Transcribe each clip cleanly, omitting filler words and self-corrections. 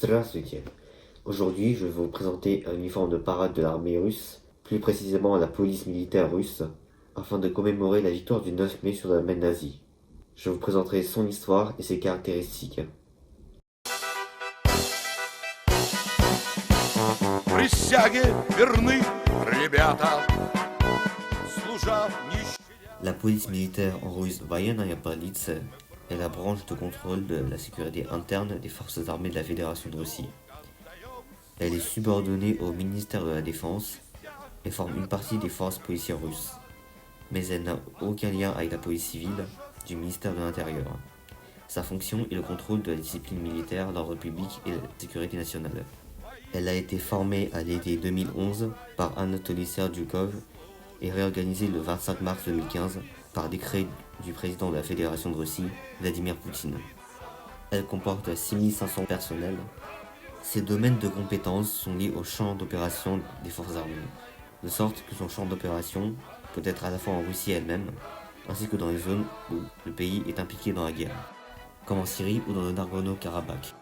Здравствуйте. Aujourd'hui, je vais vous présenter un uniforme de parade de l'armée russe, plus précisément la police militaire russe, afin de commémorer la victoire du 9 mai sur l'Allemagne nazie. Je vous présenterai son histoire et ses caractéristiques. La police militaire en russe Военная полиция est la branche de contrôle de la sécurité interne des forces armées de la Fédération de Russie. Elle est subordonnée au ministère de la Défense et forme une partie des forces policières russes. Mais elle n'a aucun lien avec la police civile du ministère de l'Intérieur. Sa fonction est le contrôle de la discipline militaire, l'ordre public et la sécurité nationale. Elle a été formée à l'été 2011 par Anatoly Serdyukov et réorganisée le 25 mars 2015 par décret du président de la Fédération de Russie, Vladimir Poutine. Elle comporte 6500 personnels. Ses domaines de compétences sont liés au champ d'opération des forces armées, de sorte que son champ d'opération peut être à la fois en Russie elle-même, ainsi que dans les zones où le pays est impliqué dans la guerre, comme en Syrie ou dans le Nagorno-Karabakh.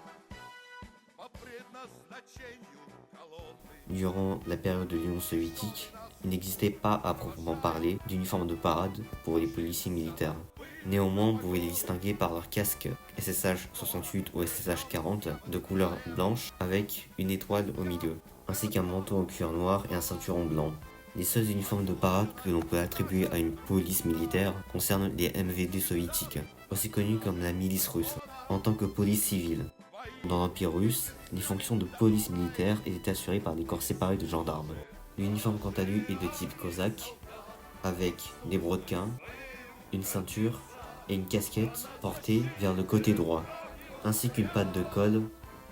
Durant la période de l'Union soviétique, il n'existait pas à proprement parler d'uniforme de parade pour les policiers militaires. Néanmoins, on pouvait les distinguer par leur casque SSH 68 ou SSH 40 de couleur blanche avec une étoile au milieu, ainsi qu'un manteau en cuir noir et un ceinturon blanc. Les seuls uniformes de parade que l'on peut attribuer à une police militaire concernent les MVD soviétiques, aussi connus comme la milice russe, en tant que police civile. Dans l'Empire russe, les fonctions de police militaire étaient assurées par des corps séparés de gendarmes. L'uniforme quant à lui est de type cosaque, avec des brodequins, une ceinture et une casquette portée vers le côté droit, ainsi qu'une patte de colle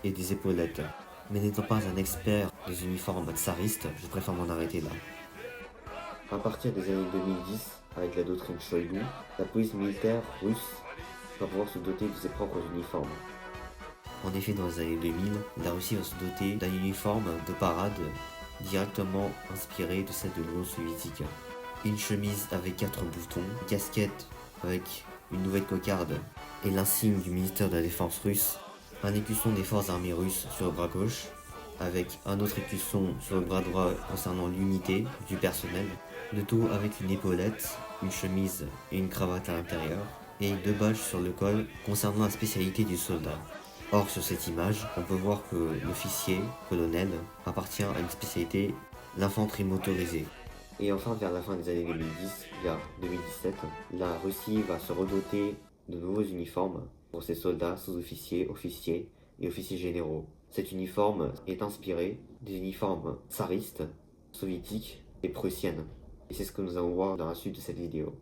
et des épaulettes. Mais n'étant pas un expert des uniformes tsaristes, je préfère m'en arrêter là. À partir des années 2010, avec la doctrine Shoigu, la police militaire russe va pouvoir se doter de ses propres uniformes. En effet, dans les années 2000, la Russie va se doter d'un uniforme de parade directement inspiré de celle de l'Union soviétique. Une chemise avec 4 boutons, une casquette avec une nouvelle cocarde et l'insigne du ministère de la Défense russe, un écusson des forces armées russes sur le bras gauche, avec un autre écusson sur le bras droit concernant l'unité du personnel, le tout avec une épaulette, une chemise et une cravate à l'intérieur, et 2 badges sur le col concernant la spécialité du soldat. Or, sur cette image, on peut voir que l'officier, colonel, appartient à une spécialité, l'infanterie motorisée. Et enfin, vers la fin des années 2010, vers 2017, la Russie va se redoter de nouveaux uniformes pour ses soldats, sous-officiers, officiers et officiers généraux. Cet uniforme est inspiré des uniformes tsaristes, soviétiques et prussiennes. Et c'est ce que nous allons voir dans la suite de cette vidéo.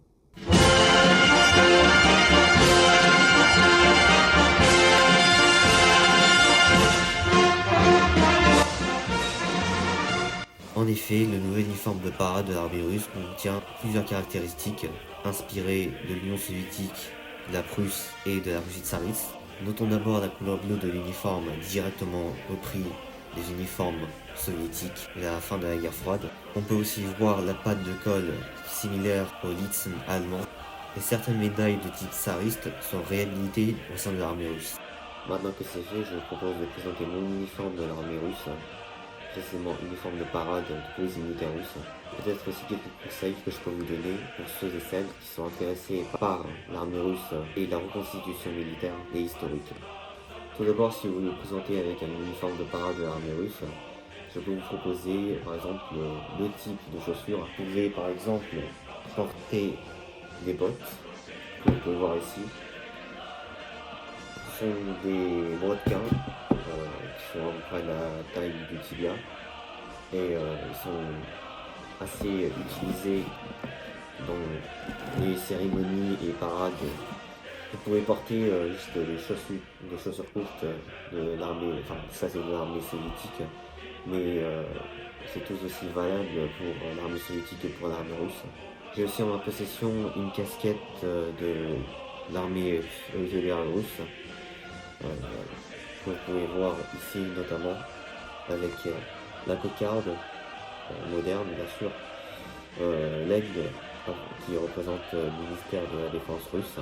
En effet, le nouvel uniforme de parade de l'armée russe contient plusieurs caractéristiques inspirées de l'Union soviétique, de la Prusse et de la Russie tsariste. Notons d'abord la couleur bleue de l'uniforme directement repris des uniformes soviétiques vers la fin de la guerre froide. On peut aussi voir la patte de colle similaire au Lietzen allemand et certaines médailles de type tsariste sont réhabilitées au sein de l'armée russe. Maintenant que c'est fait, je vous propose de présenter mon uniforme de l'armée russe. Précisément uniforme de parade de police militaire russe. Peut-être aussi quelques conseils que je peux vous donner pour ceux et celles qui sont intéressés par l'armée russe et la reconstitution militaire et historique. Tout d'abord, si vous vous présentez avec un uniforme de parade de l'armée russe, je peux vous proposer par exemple 2 types de chaussures. Vous pouvez par exemple porter des bottes, que vous pouvez voir ici. Ce sont des brodequins qui sont à peu près la taille du tibia et ils sont assez utilisés dans les cérémonies et parades. Vous pouvez porter juste des chaussures courtes de l'armée, enfin ça c'est de l'armée soviétique, mais c'est tout aussi valable pour l'armée soviétique et pour l'armée russe. J'ai aussi en ma possession une casquette de l'armée régulière russe. Que vous pouvez voir ici notamment avec la cocarde moderne bien sûr, l'aigle qui représente le ministère de la Défense russe.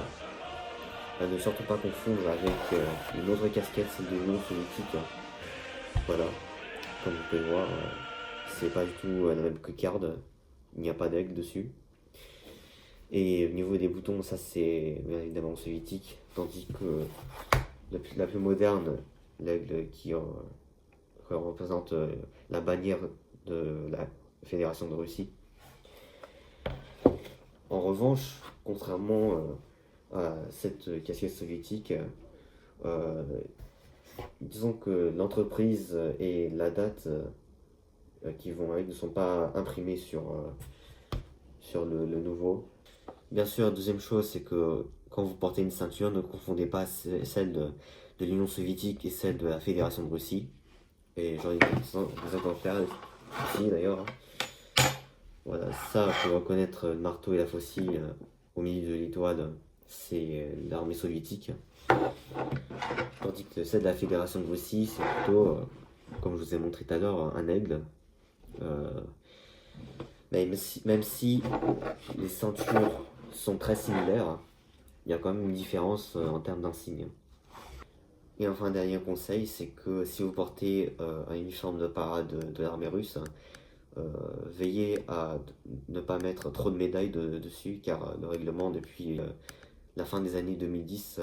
Ne surtout pas confondre avec une autre casquette, celle de l'Union soviétique, Voilà, comme vous pouvez voir, c'est pas du tout la même cocarde, il n'y a pas d'aigle dessus. Et au niveau des boutons, ça c'est bien évidemment soviétique, tandis que la plus moderne, l'aigle qui représente la bannière de la Fédération de Russie. En revanche, contrairement à cette casquette soviétique, euh, disons que l'entreprise et la date qui vont avec ne sont pas imprimés sur le nouveau. Bien sûr, deuxième chose, c'est que quand vous portez une ceinture, ne confondez pas celle de l'Union soviétique et celle de la Fédération de Russie. Et j'en ai des exemplaires ici d'ailleurs. Voilà, ça, pour reconnaître le marteau et la faucille au milieu de l'étoile, c'est l'armée soviétique. Tandis que celle de la Fédération de Russie, c'est plutôt, comme je vous ai montré tout à l'heure, un aigle. Même si les ceintures sont très similaires, il y a quand même une différence en termes d'insigne. Et enfin, un dernier conseil, c'est que si vous portez un uniforme de parade de l'armée russe, veillez à ne pas mettre trop de médailles dessus, car le règlement depuis la fin des années 2010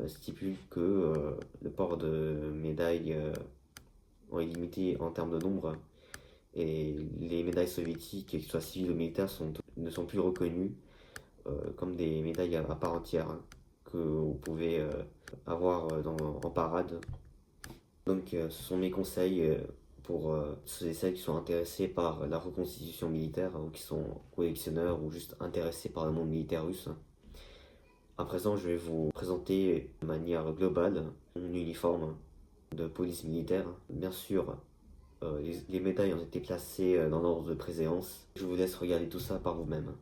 stipule que le port de médailles est limité en termes de nombre, et les médailles soviétiques, qu'elles soient civiles ou militaires, ne sont plus reconnues comme des médailles à part entière que vous pouvez avoir en parade. Donc ce sont mes conseils pour ceux et celles qui sont intéressés par la reconstitution militaire, ou qui sont collectionneurs ou juste intéressés par le monde militaire russe. À présent, je vais vous présenter de manière globale mon uniforme de police militaire. Bien sûr, les médailles ont été placées dans l'ordre de préséance. Je vous laisse regarder tout ça par vous-même.